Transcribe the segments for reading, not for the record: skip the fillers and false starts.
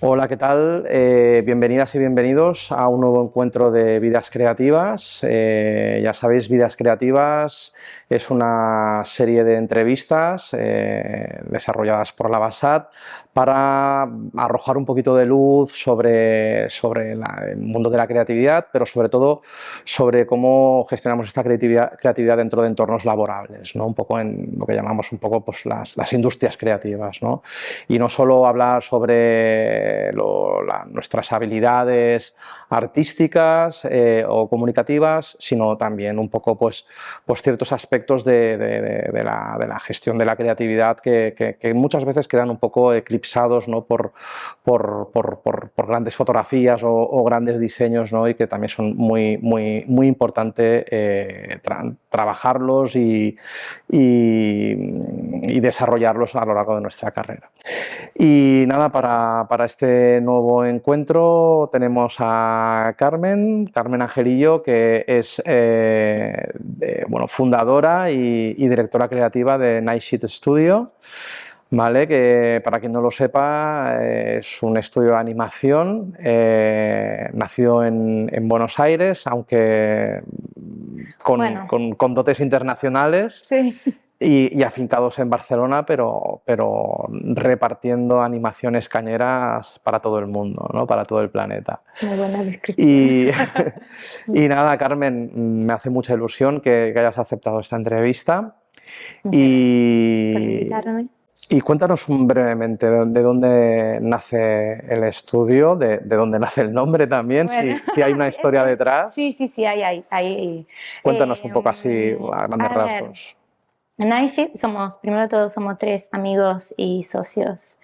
Hola, ¿qué tal? Bienvenidas y bienvenidos a un nuevo encuentro de Vidas Creativas. Ya sabéis, Vidas Creativas es una serie de entrevistas desarrolladas por la BASAT para arrojar un poquito de luz sobre el mundo de la creatividad, pero sobre todo sobre cómo gestionamos esta creatividad dentro de entornos laborables, ¿no? Un poco en lo que llamamos un poco pues, las industrias creativas, ¿no? Y no solo hablar sobre nuestras habilidades artísticas o comunicativas, sino también un poco pues ciertos aspectos de la gestión de la creatividad que muchas veces quedan un poco eclipsados, ¿no? por grandes fotografías o grandes diseños, ¿no? Y que también son muy importante trabajarlos y desarrollarlos a lo largo de nuestra carrera. Y nada, para este nuevo encuentro tenemos a Carmen Angelillo, que es fundadora y directora creativa de Nightshift Studio, ¿vale? Que para quien no lo sepa es un estudio de animación, nació en Buenos Aires, aunque con dotes internacionales. Sí. Y afincados en Barcelona, pero repartiendo animaciones cañeras para todo el mundo, ¿no? Para todo el planeta. Muy buena descripción. Y nada, Carmen, me hace mucha ilusión que hayas aceptado esta entrevista. Muchas gracias por invitarme. Y cuéntanos brevemente de dónde nace el estudio, de dónde nace el nombre también, Bueno, si hay una historia detrás. Sí, hay. Cuéntanos un poco así a grandes rasgos. En Nightshift primero de todo, somos 3 amigos y socios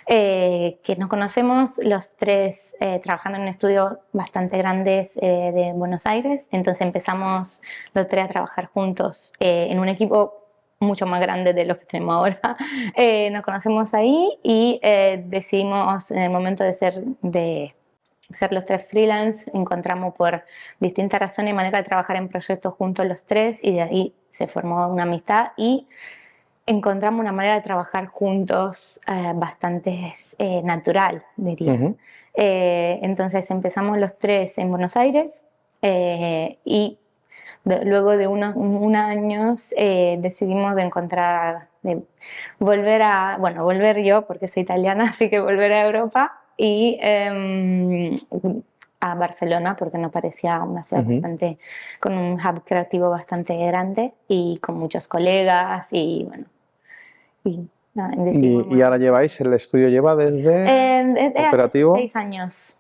que nos conocemos los 3 trabajando en un estudio bastante grande de Buenos Aires. Entonces empezamos los 3 a trabajar juntos en un equipo mucho más grande de lo que tenemos ahora. Nos conocemos ahí y decidimos en el momento de ser los 3 freelance, encontramos por distintas razones manera de trabajar en proyectos juntos los 3 y de ahí se formó una amistad y encontramos una manera de trabajar juntos bastante natural, diría. Entonces empezamos los 3 en Buenos Aires y luego de unos años decidimos volver yo porque soy italiana, así que volver a Europa y a Barcelona porque nos parecía una ciudad bastante, con un hub creativo bastante grande y con muchos colegas y bueno. ¿Y ahora el estudio lleva desde operativo? 6 años,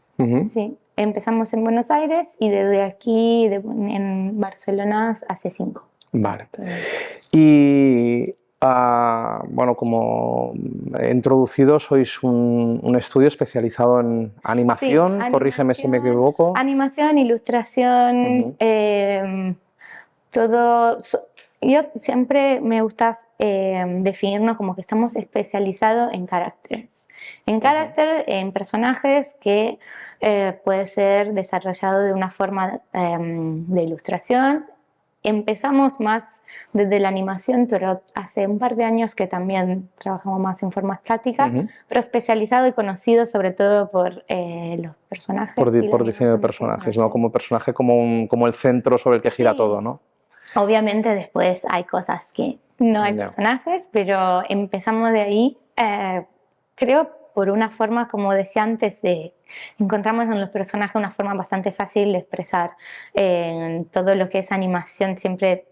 sí. Empezamos en Buenos Aires y desde aquí en Barcelona hace 5. Vale. Y bueno, como he introducido, sois un estudio especializado en animación, sí, corrígeme si me equivoco. Animación, ilustración, todo. Yo siempre me gusta definirnos como que estamos especializados en caracteres. En personajes que puede ser desarrollado de una forma de ilustración. Empezamos más desde la animación, pero hace un par de años que también trabajamos más en forma estática, pero especializado y conocido sobre todo por los personajes. Por diseño de personajes, ¿no? Como personaje, como el centro sobre el que gira todo, ¿no? Obviamente después hay cosas que no hay personajes, pero empezamos de ahí, creo por una forma, como decía antes, encontramos en los personajes una forma bastante fácil de expresar. En todo lo que es animación siempre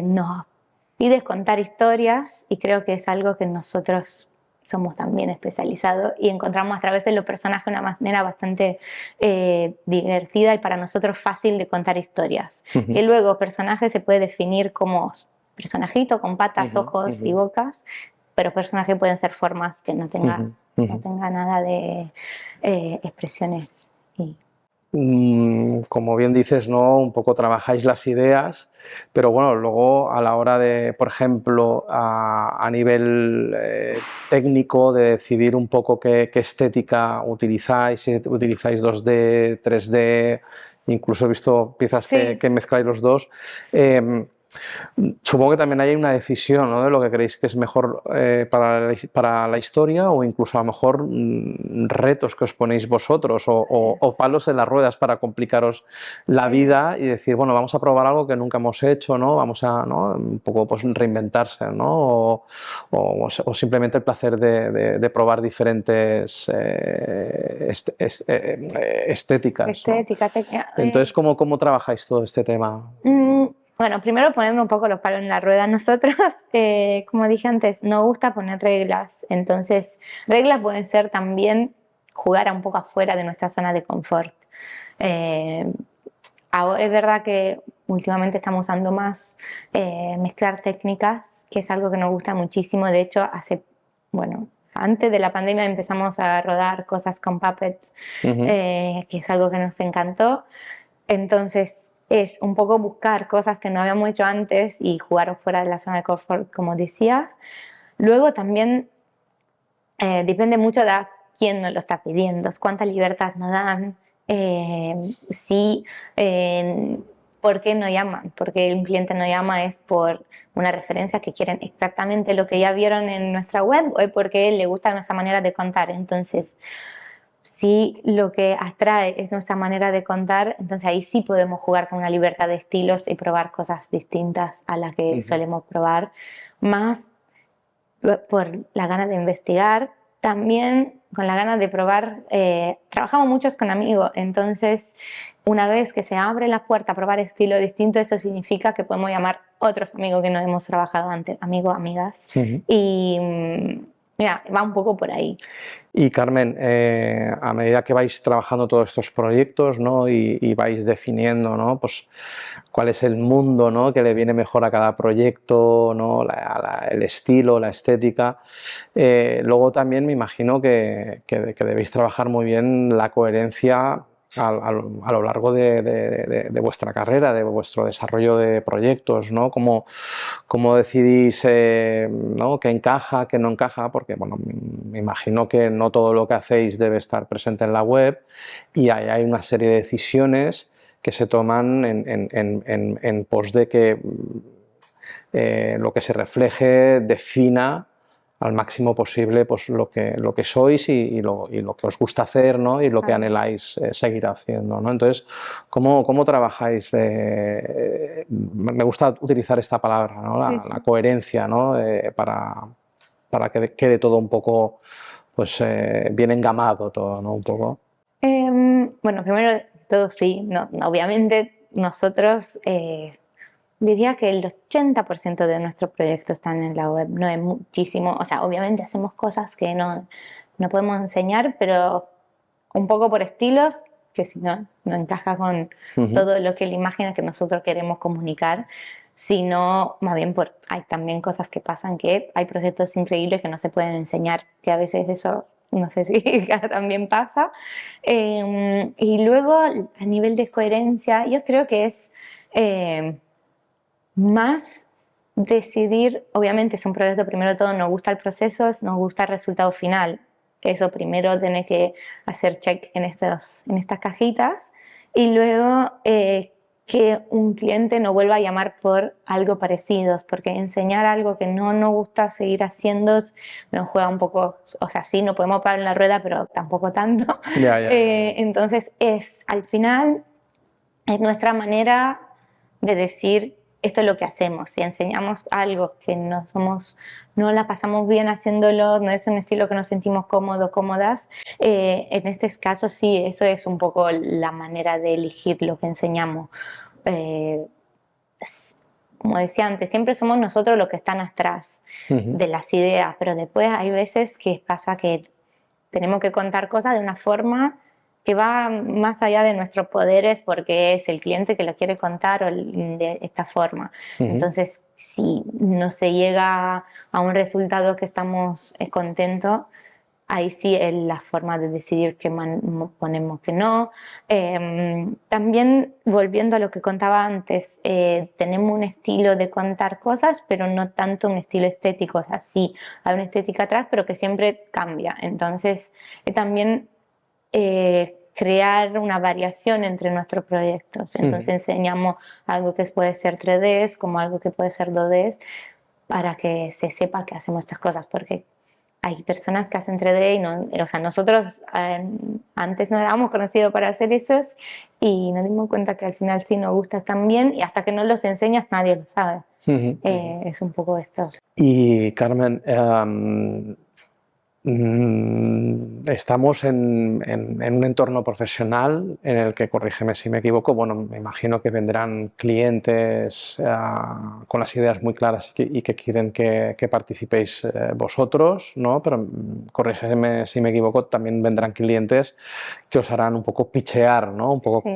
nos pide contar historias y creo que es algo que nosotros somos también especializados y encontramos a través de los personajes una manera bastante divertida y para nosotros fácil de contar historias. Que luego personaje se puede definir como personajito con patas, ojos y bocas, pero personajes pueden ser formas que no tenga nada de expresiones. Como bien dices, ¿no? Un poco trabajáis las ideas, pero bueno, luego a la hora de, por ejemplo, a nivel técnico, de decidir un poco qué estética utilizáis, si utilizáis 2D, 3D, incluso he visto piezas que mezcláis los dos. Supongo que también hay una decisión, ¿no?, de lo que creéis que es mejor para la historia, o incluso a lo mejor retos que os ponéis vosotros, o palos en las ruedas para complicaros la vida y decir, bueno, vamos a probar algo que nunca hemos hecho, ¿no? Vamos a, ¿no?, un poco pues reinventarse, ¿no? O simplemente el placer de probar diferentes estéticas, ¿no? Estética, Entonces, ¿cómo trabajáis todo este tema? Bueno, primero ponerme un poco los palos en la rueda. Nosotros, como dije antes, nos gusta poner reglas. Entonces, reglas pueden ser también jugar un poco afuera de nuestra zona de confort. Ahora es verdad que últimamente estamos usando más mezclar técnicas, que es algo que nos gusta muchísimo. De hecho, bueno, antes de la pandemia empezamos a rodar cosas con puppets, que es algo que nos encantó. Entonces, es un poco buscar cosas que no habíamos hecho antes y jugar fuera de la zona de confort, como decías. Luego también depende mucho de a quién nos lo está pidiendo, cuánta libertad nos dan, por qué no llaman, porque un cliente no llama es por una referencia que quieren exactamente lo que ya vieron en nuestra web o es porque le gusta nuestra manera de contar. Entonces, si lo que atrae es nuestra manera de contar, entonces ahí sí podemos jugar con una libertad de estilos y probar cosas distintas a las que solemos probar, más por la gana de investigar, también con la gana de probar. Trabajamos muchos con amigos, entonces una vez que se abre la puerta a probar estilos distintos, esto significa que podemos llamar otros amigos que no hemos trabajado antes, amigos, amigas, y mira, va un poco por ahí. Y Carmen, a medida que vais trabajando todos estos proyectos, ¿no?, y vais definiendo, ¿no?, pues cuál es el mundo, ¿no?, que le viene mejor a cada proyecto, ¿no?, el estilo, la estética, luego también me imagino que debéis trabajar muy bien la coherencia a lo largo de vuestra carrera, de vuestro desarrollo de proyectos, ¿no? ¿Cómo decidís, ¿no?, qué encaja, qué no encaja? Porque, bueno, me imagino que no todo lo que hacéis debe estar presente en la web y hay una serie de decisiones que se toman en pos de que lo que se refleje defina al máximo posible pues lo que sois y lo que os gusta hacer, ¿no?, y lo que anheláis seguir haciendo, ¿no? Entonces, ¿cómo trabajáis? Me gusta utilizar esta palabra, ¿no?, la coherencia, ¿no?, para que quede todo un poco pues bien engamado todo, ¿no?, un poco. Bueno, primero de todo sí, no, obviamente nosotros diría que el 80% de nuestros proyectos están en la web, no es muchísimo, o sea, obviamente hacemos cosas que no podemos enseñar, pero un poco por estilos, que si no encaja con todo lo que la imagen que nosotros queremos comunicar, sino más bien hay también cosas que pasan, que hay proyectos increíbles que no se pueden enseñar, que a veces eso no sé si también pasa. Y luego a nivel de coherencia, yo creo que es más decidir, obviamente es un proyecto, primero de todo nos gusta el proceso, nos gusta el resultado final. Eso primero tenés que hacer check en estas cajitas y luego que un cliente no vuelva a llamar por algo parecido, porque enseñar algo que no nos gusta seguir haciendo nos juega un poco, o sea, sí, no podemos parar en la rueda, pero tampoco tanto. Entonces al final es nuestra manera de decir esto es lo que hacemos. Si enseñamos algo que no la pasamos bien haciéndolo, no es un estilo que nos sentimos cómodos, cómodas, en este caso sí, eso es un poco la manera de elegir lo que enseñamos. Como decía antes, siempre somos nosotros los que están atrás de las ideas, pero después hay veces que pasa que tenemos que contar cosas de una forma que va más allá de nuestros poderes porque es el cliente que lo quiere contar o de esta forma. Entonces, si no se llega a un resultado que estamos contentos, ahí sí es la forma de decidir qué ponemos, que no. También, volviendo a lo que contaba antes, tenemos un estilo de contar cosas, pero no tanto un estilo estético. O sea, sí, hay una estética atrás, pero que siempre cambia. Entonces, también crear una variación entre nuestros proyectos. Entonces enseñamos algo que puede ser 3D como algo que puede ser 2D para que se sepa que hacemos estas cosas, porque hay personas que hacen 3D y no, o sea, nosotros antes no éramos conocidos para hacer eso y nos dimos cuenta que al final sí nos gusta también y hasta que no los enseñas nadie lo sabe. Es un poco esto. Y Carmen, estamos en un entorno profesional en el que, corrígeme si me equivoco, bueno, me imagino que vendrán clientes con las ideas muy claras y que quieren que participéis vosotros, ¿no? Pero corrígeme si me equivoco, también vendrán clientes que os harán un poco pitchear, ¿no? Un poco Sí.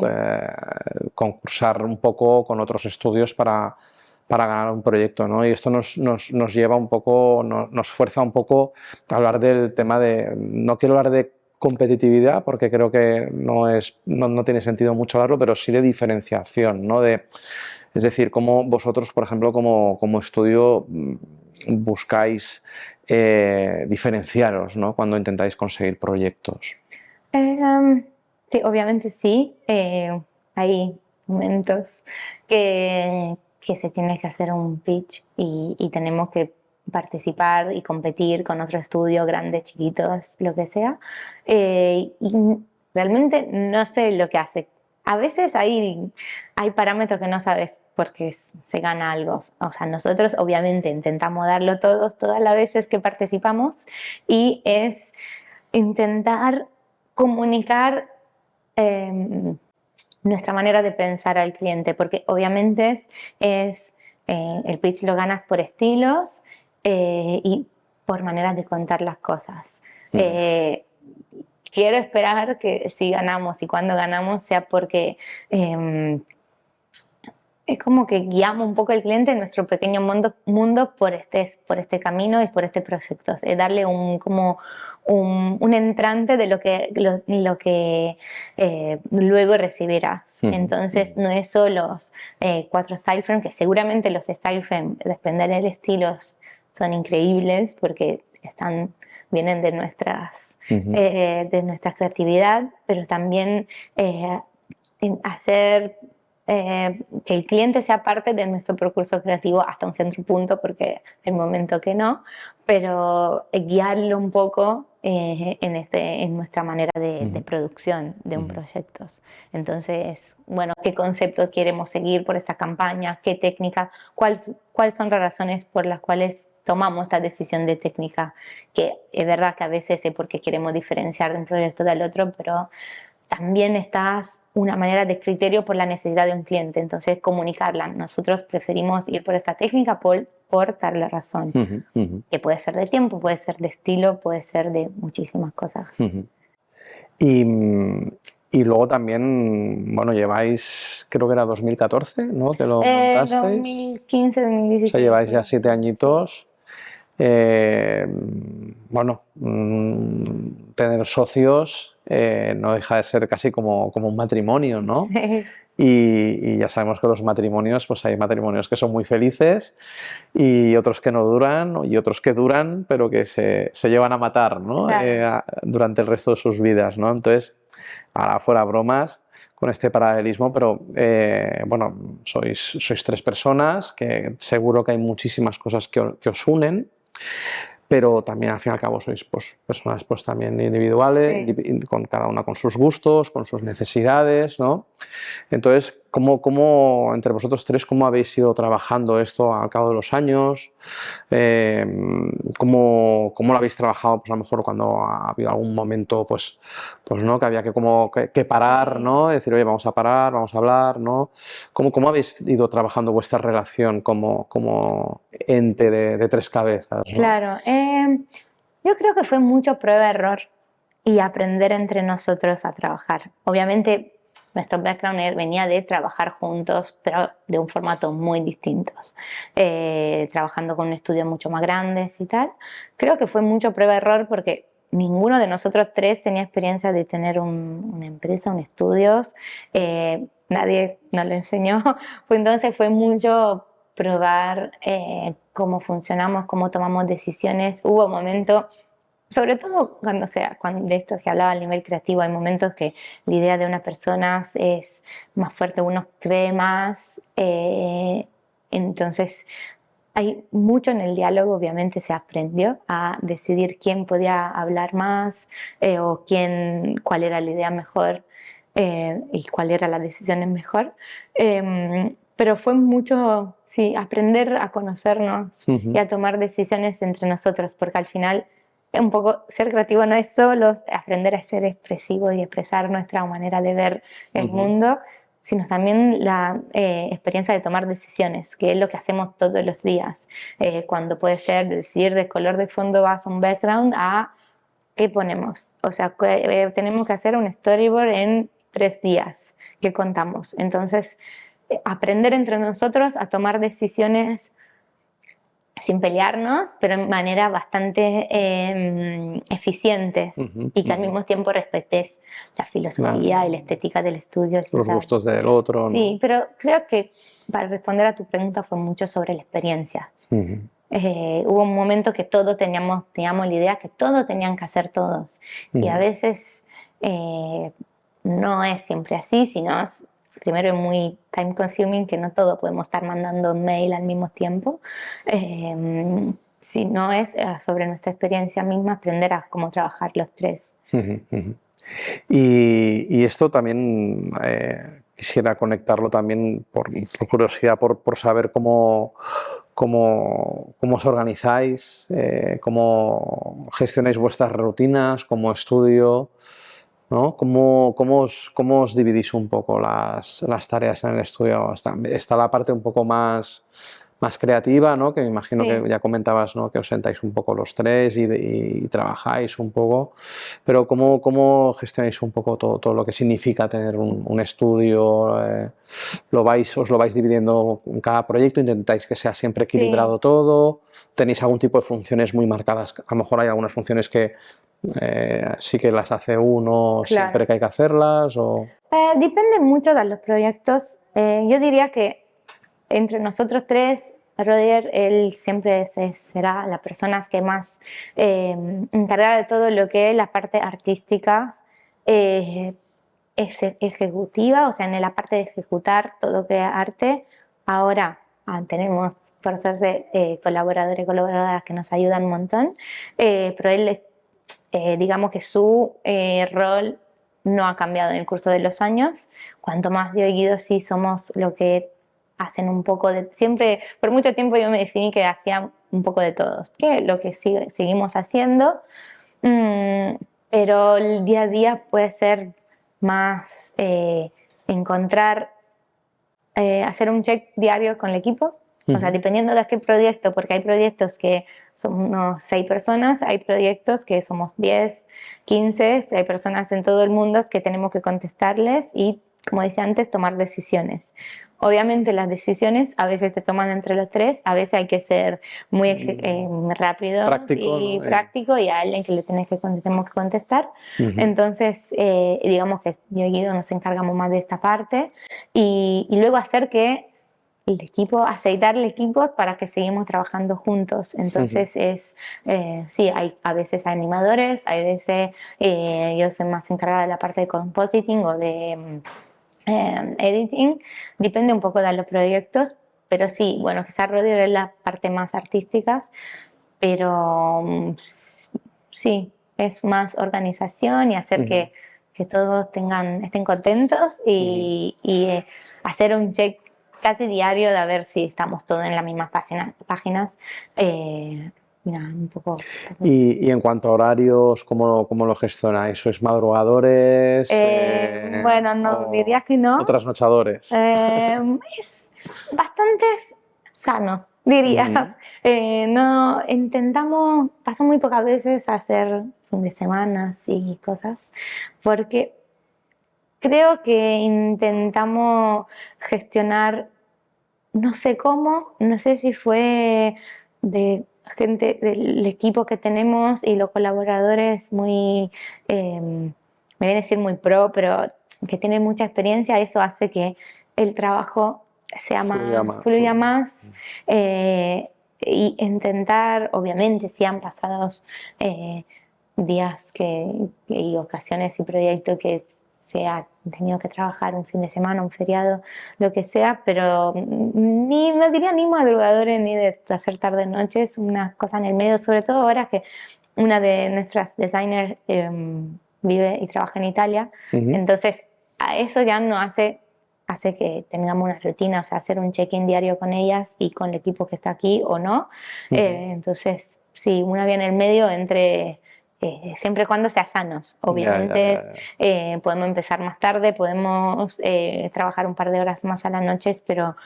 concursar un poco con otros estudios para ganar un proyecto, ¿no? Y esto nos lleva un poco, nos fuerza un poco a hablar del tema de, no quiero hablar de competitividad porque creo que no tiene sentido mucho hablarlo, pero sí de diferenciación, ¿no? Es decir, cómo vosotros, por ejemplo, como estudio buscáis diferenciaros, ¿no? Cuando intentáis conseguir proyectos. Sí, obviamente sí. Hay momentos que se tiene que hacer un pitch y tenemos que participar y competir con otro estudio, grandes, chiquitos, lo que sea. Y realmente no sé lo que hace. A veces hay parámetros que no sabes porque se gana algo. O sea, nosotros obviamente intentamos darlo todas las veces que participamos y es intentar comunicar nuestra manera de pensar al cliente, porque obviamente el pitch lo ganas por estilos y por maneras de contar las cosas. Quiero esperar que si ganamos y cuando ganamos sea porque es como que guiamos un poco al cliente en nuestro pequeño mundo por este camino y por este proyecto. Es darle como un entrante de lo que luego recibirás. Entonces no es solo los 4 style frames, que seguramente los style frames, depende del estilo, son increíbles porque vienen de nuestra creatividad, pero también hacer que el cliente sea parte de nuestro percurso creativo hasta un cierto punto, porque hay momentos que no, pero guiarlo un poco en nuestra manera de producción de un proyecto. Entonces, bueno, ¿qué concepto queremos seguir por esta campaña? ¿Qué técnica? ¿Cuáles son las razones por las cuales tomamos esta decisión de técnica? Que es verdad que a veces es porque queremos diferenciar de un proyecto del otro, pero también está una manera de criterio por la necesidad de un cliente, entonces comunicarla. Nosotros preferimos ir por esta técnica por darle razón, que puede ser de tiempo, puede ser de estilo, puede ser de muchísimas cosas. Y luego también, bueno, lleváis, creo que era 2014, ¿no? Que lo montasteis. 2015, 2016. O sea, lleváis ya 7 añitos. Sí. Bueno, tener socios no deja de ser casi como un matrimonio, ¿no? Sí. Y ya sabemos que los matrimonios, pues hay matrimonios que son muy felices y otros que no duran y otros que duran pero que se llevan a matar, ¿no? Claro. Durante el resto de sus vidas, ¿no? Entonces, ahora fuera bromas con este paralelismo, pero bueno, sois 3 personas que seguro que hay muchísimas cosas que os unen, pero también al fin y al cabo sois pues, personas pues, también individuales, sí, con cada una con sus gustos, con sus necesidades, ¿no? Entonces, ¿cómo entre vosotros 3, cómo habéis ido trabajando esto al cabo de los años? ¿Cómo lo habéis trabajado, pues a lo mejor cuando ha habido algún momento, pues ¿no? Que había que parar, sí, ¿no? Decir, oye, vamos a parar, vamos a hablar, ¿no? ¿Cómo habéis ido trabajando vuestra relación como ente de 3 cabezas, ¿no? Claro, yo creo que fue mucho prueba-error y aprender entre nosotros a trabajar. Obviamente nuestro background venía de trabajar juntos, pero de un formato muy distinto, trabajando con un estudio mucho más grande y tal. Creo que fue mucho prueba-error porque ninguno de nosotros 3 tenía experiencia de tener una empresa, un estudio, nadie nos lo enseñó, entonces fue mucho probar cómo funcionamos, cómo tomamos decisiones. Hubo momentos sobre todo cuando de esto que hablaba a nivel creativo, hay momentos que la idea de una persona es más fuerte, uno cree más, entonces hay mucho en el diálogo, obviamente se aprendió a decidir quién podía hablar más o cuál era la idea mejor y cuál era la decisión mejor. Pero fue mucho, sí, aprender a conocernos y a tomar decisiones entre nosotros, porque al final un poco ser creativo no es solo aprender a ser expresivo y expresar nuestra manera de ver el mundo, sino también la experiencia de tomar decisiones, que es lo que hacemos todos los días, cuando puede ser decidir de color de fondo vas un background a qué ponemos. O sea, tenemos que hacer un storyboard en 3 días que contamos. Entonces, aprender entre nosotros a tomar decisiones sin pelearnos, pero en manera bastante eficientes y que al mismo tiempo respetes la filosofía y la estética del estudio. Los gustos del otro. Sí, ¿no? pero creo que para responder a tu pregunta fue mucho sobre la experiencia. Hubo un momento que todos teníamos la idea que todos tenían que hacer todos y a veces no es siempre así, sino primero es muy time consuming, que no todos podemos estar mandando mail al mismo tiempo, si no es sobre nuestra experiencia misma, aprender a cómo trabajar los tres. Y esto también quisiera conectarlo también por curiosidad, por saber cómo os organizáis, cómo gestionáis vuestras rutinas como estudio, ¿no? ¿Cómo os dividís un poco las tareas en el estudio? Está la parte un poco más creativa, ¿no? Que me imagino que ya comentabas, ¿no? Que os sentáis un poco los tres y trabajáis un poco, pero ¿cómo gestionáis un poco todo lo que significa tener un estudio? ¿Os lo vais dividiendo en cada proyecto? ¿Intentáis que sea siempre equilibrado todo? ¿Tenéis algún tipo de funciones muy marcadas? A lo mejor hay algunas funciones que sí que las hace uno siempre que hay que hacerlas. Depende mucho de los proyectos. Yo diría que entre nosotros tres, Roger, él siempre será la persona que más encargada de todo lo que es la parte artística, ejecutiva, o sea, en la parte de ejecutar todo lo que es arte. Ahora tenemos por suerte colaboradores y colaboradoras que nos ayudan un montón, pero él, digamos que su rol no ha cambiado en el curso de los años. Cuanto más yo y Guido sí somos lo que hacen un poco de... Siempre, por mucho tiempo yo me definí que hacía un poco de todos, que es lo que seguimos haciendo, pero el día a día puede ser más encontrar, hacer un check diario con el equipo. O sea, dependiendo de qué proyecto, porque hay proyectos que son unos 6 personas, hay proyectos que somos 10, 15, hay personas en todo el mundo que tenemos que contestarles y, como decía antes, tomar decisiones. Obviamente las decisiones a veces te toman entre los tres, a veces hay que ser muy rápido y práctico y a alguien que tenemos que contestar. Entonces, digamos que yo y Guido nos encargamos más de esta parte y luego hacer que el equipo, aceitar el equipo para que seguimos trabajando juntos. Entonces sí, a veces hay animadores, a veces yo soy más encargada de la parte de compositing o de editing, depende un poco de los proyectos, pero sí, bueno, quizás Roger es la parte más artística, pero sí, es más organización y hacer que todos estén contentos y hacer un check casi diario de ver si estamos todos en las mismas páginas. Un poco. Y en cuanto a horarios, ¿cómo lo gestionáis? ¿Sois madrugadores? Bueno, no, diría que no. ¿O trasnochadores? Es bastante sano, dirías. No, pasó muy pocas veces a hacer fin de semana y cosas, porque creo que intentamos gestionar, no sé cómo, no sé si fue de gente del equipo que tenemos y los colaboradores muy, me viene a decir muy pro, pero que tienen mucha experiencia, eso hace que el trabajo sea fluya más y intentar, obviamente, si han pasado días y ocasiones y proyectos que se ha tenido que trabajar un fin de semana, un feriado, lo que sea, pero no diría ni madrugadores ni de hacer tarde noches, una cosa en el medio, sobre todo ahora que una de nuestras designers vive y trabaja en Italia, entonces a eso ya no hace que tengamos una rutina, o sea, hacer un check-in diario con ellas y con el equipo que está aquí o no. Entonces, sí, una vía en el medio entre siempre y cuando sea sanos. Obviamente podemos empezar más tarde, podemos trabajar un par de horas más a las noches, pero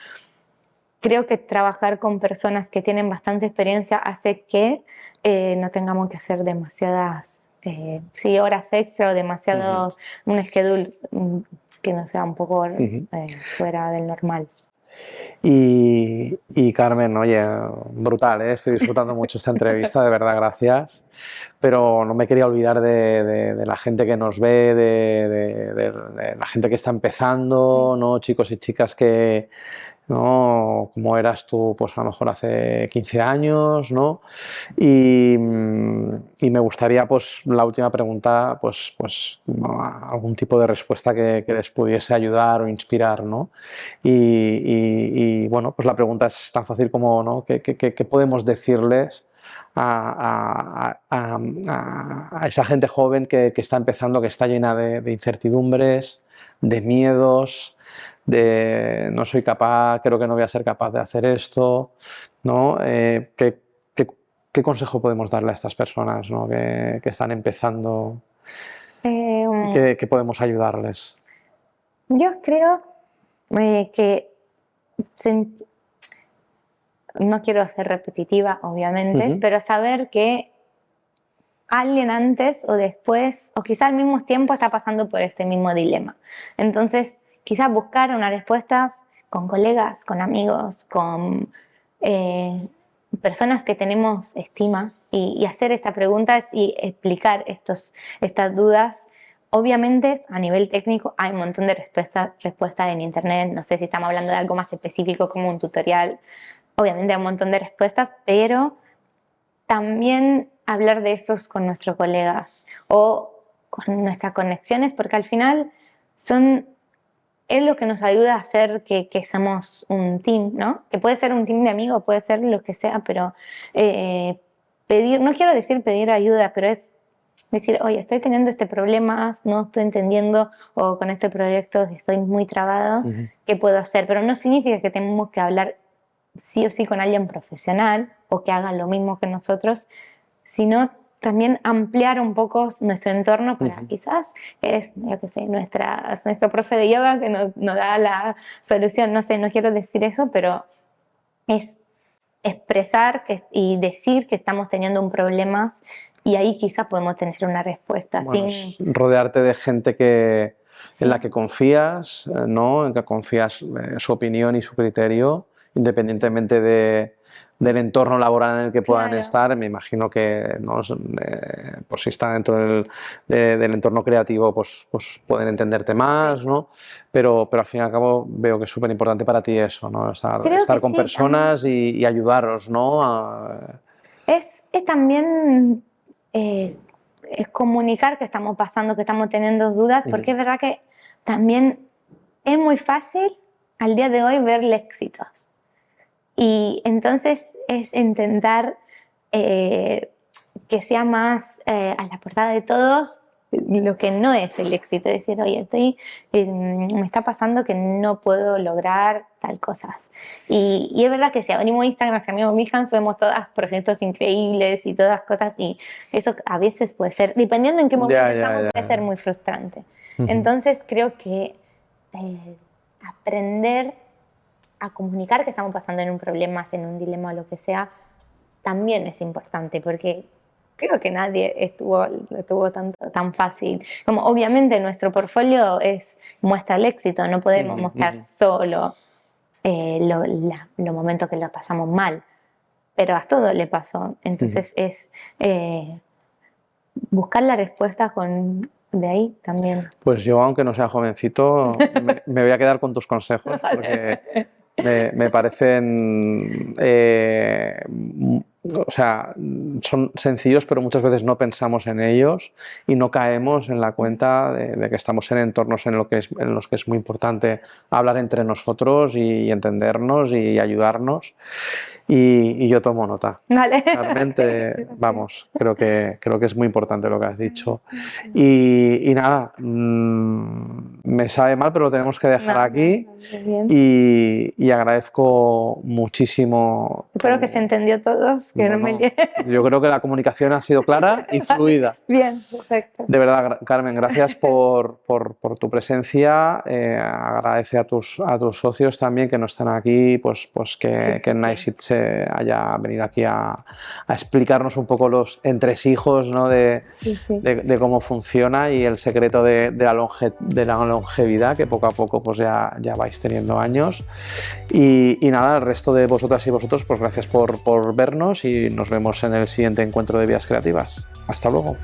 creo que trabajar con personas que tienen bastante experiencia hace que no tengamos que hacer demasiadas horas extra o demasiado un schedule que no sea un poco fuera del normal. Y Carmen, oye, brutal, ¿eh? Estoy disfrutando mucho esta entrevista, de verdad, gracias. Pero no me quería olvidar de la gente que nos ve, de la gente que está empezando, ¿no? Chicos y chicas que, ¿no? Como eras tú, pues a lo mejor hace 15 años, ¿no? Y me gustaría, pues, la última pregunta, pues ¿no? Algún tipo de respuesta que les pudiese ayudar o inspirar, ¿no? Y bueno, pues la pregunta es tan fácil como, ¿no? ¿Qué podemos decirles a esa gente joven que está empezando, que está llena de incertidumbres, de miedos, de no soy capaz, creo que no voy a ser capaz de hacer esto, ¿no? ¿Qué consejo podemos darle a estas personas, ¿no? que están empezando? ¿Qué podemos ayudarles? Yo creo que no quiero ser repetitiva, obviamente, pero saber que alguien antes o después, o quizá al mismo tiempo, está pasando por este mismo dilema. Entonces, quizás buscar unas respuestas con colegas, con amigos, con personas que tenemos estimas y hacer estas preguntas y explicar estas dudas. Obviamente, a nivel técnico, hay un montón de respuestas en internet. No sé si estamos hablando de algo más específico como un tutorial. Obviamente hay un montón de respuestas, pero también hablar de estos con nuestros colegas o con nuestras conexiones, porque al final es lo que nos ayuda a hacer que somos un team, ¿no? Que puede ser un team de amigos, puede ser lo que sea, pero no quiero decir pedir ayuda, pero es decir, oye, estoy teniendo este problema, no estoy entendiendo, o con este proyecto estoy muy trabado, ¿qué puedo hacer? Pero no significa que tenemos que hablar sí o sí con alguien profesional o que haga lo mismo que nosotros, sino también ampliar un poco nuestro entorno para quizás yo qué sé, nuestro profe de yoga que nos da la solución. No sé, no quiero decir eso, pero es expresar y decir que estamos teniendo un problema y ahí quizás podemos tener una respuesta. Bueno, rodearte de gente en la que confías, ¿no? En que confías su opinión y su criterio, independientemente del entorno laboral en el que puedan estar. Me imagino que, ¿no? Por si están dentro del entorno creativo, pues pueden entenderte más, ¿no? Pero al fin y al cabo veo que es súper importante para ti eso, ¿no? Estar con personas y ayudaros, ¿no? Es también es comunicar que estamos pasando, que estamos teniendo dudas, porque es verdad que también es muy fácil al día de hoy verle éxitos. Y entonces es intentar que sea más a la portada de todos lo que no es el éxito. Es decir, oye, me está pasando que no puedo lograr tal cosas. Y es verdad que si abrimos Instagram, si abrimos Behance, vemos todas proyectos increíbles y todas cosas. Y eso a veces puede ser, dependiendo en qué momento estamos, puede ser muy frustrante. Entonces creo que aprender a comunicar que estamos pasando en un problema, en un dilema o lo que sea, también es importante, porque creo que nadie estuvo tan fácil. Como obviamente nuestro portfolio muestra el éxito, no podemos mostrar solo los momentos que lo pasamos mal, pero a todo le pasó. Entonces es buscar la respuesta de ahí también. Pues yo, aunque no sea jovencito, me voy a quedar con tus consejos, porque me parecen o sea, son sencillos, pero muchas veces no pensamos en ellos y no caemos en la cuenta de que estamos en entornos en los que es muy importante hablar entre nosotros y entendernos y ayudarnos. Y yo tomo nota. Vale. Realmente, vamos, creo que es muy importante lo que has dicho. Y nada, me sabe mal, pero lo tenemos que dejar aquí. Y agradezco muchísimo. Espero que se entendió todos. Que no me... Yo creo que la comunicación ha sido clara y fluida. Bien, perfecto. De verdad, Carmen, gracias por tu presencia. Agradece a tus socios también que no están aquí, pues que NiceIT se haya venido aquí a explicarnos un poco los entresijos, ¿no? de cómo funciona y el secreto de la longevidad, que poco a poco pues ya vais teniendo años. Y nada, el resto de vosotras y vosotros, pues gracias por vernos y nos vemos en el siguiente encuentro de Vidas Creativas. Hasta luego.